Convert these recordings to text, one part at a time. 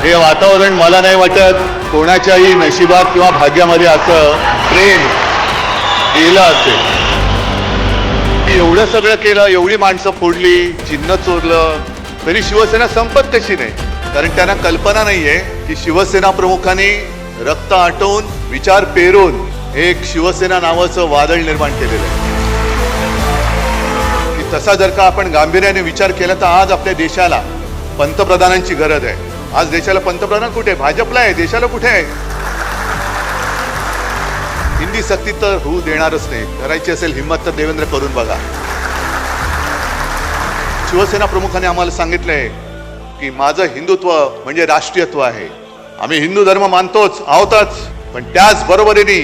हे वातावरण मला नाही वाटत कोणाच्याही नशिबात किंवा भाग्यामध्ये असं प्रेम केलं असेल. एवढं सगळं केलं, एवढी माणसं फोडली, चिन्ह चोरलं, तरी शिवसेना संपत कशी नाही? कारण त्यांना कल्पना नाहीये की शिवसेना प्रमुखांनी रक्त आटवून विचार पेरून एक शिवसेना नावाचं वादळ निर्माण केलेलं आहे. की तसा जर का आपण गांभीर्याने विचार केला तर आज आपल्या देशाला पंतप्रधानांची गरज आहे. आज देशाला पंतप्रधान कुठे आहे? भाजपला आहे. देशाला कुठे आहे? हिंदी सक्ती तर होऊ देणारच नाही. करायची असेल हिंमत तर देवेंद्र करून बघा. शिवसेना प्रमुखांनी आम्हाला सांगितलंय की माझं हिंदुत्व म्हणजे राष्ट्रीयत्व आहे. आम्ही हिंदू धर्म मानतोच आहोतच, पण त्याच बरोबरीने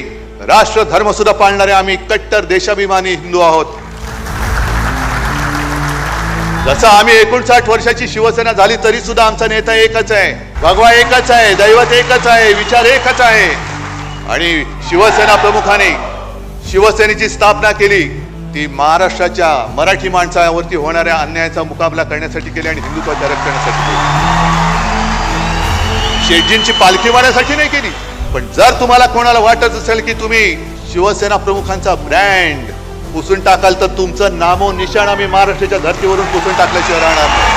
राष्ट्र धर्म सुद्धा पाळणारे आम्ही कट्टर देशाभिमानी हिंदू आहोत. जसं आम्ही 59 वर्षाची शिवसेना झाली तरी सुद्धा आमचा नेता एकच आहे, भगवा एकच आहे, दैवत एकच आहे, विचार एकच आहे. आणि शिवसेना प्रमुखाने शिवसेनेची स्थापना केली ती महाराष्ट्राच्या मराठी माणसावरती होणाऱ्या अन्यायाचा मुकाबला करण्यासाठी केली आणि हिंदुत्वाच्या रक्षणासाठी केली. शेटजींची पालखी वाढण्यासाठी नाही केली. पण जर तुम्हाला कोणाला वाटत असेल की तुम्ही शिवसेना प्रमुखांचा ब्रँड पुसून टाकाल तर तुमचं नामो निशाण आम्ही महाराष्ट्राच्या धर्तीवरून पुसून टाकल्याशिवाय राहणार नाही.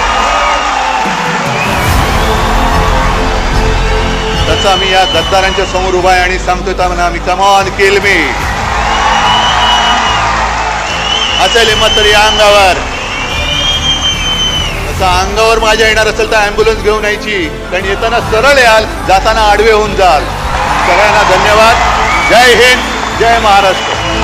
तसं आम्ही या गद्दारांच्या समोर उभा आहे आणि सांगतोय त्यांना आम्ही कम ऑन किल मी. असेल हिंमत तरी या अंगावर. तसं अंगावर माझ्या येणार असेल तर ॲम्ब्युलन्स घेऊन यायची, कारण येताना सरळ याल, जाताना आडवे होऊन जाल. सगळ्यांना धन्यवाद. जय हिंद, जय महाराष्ट्र.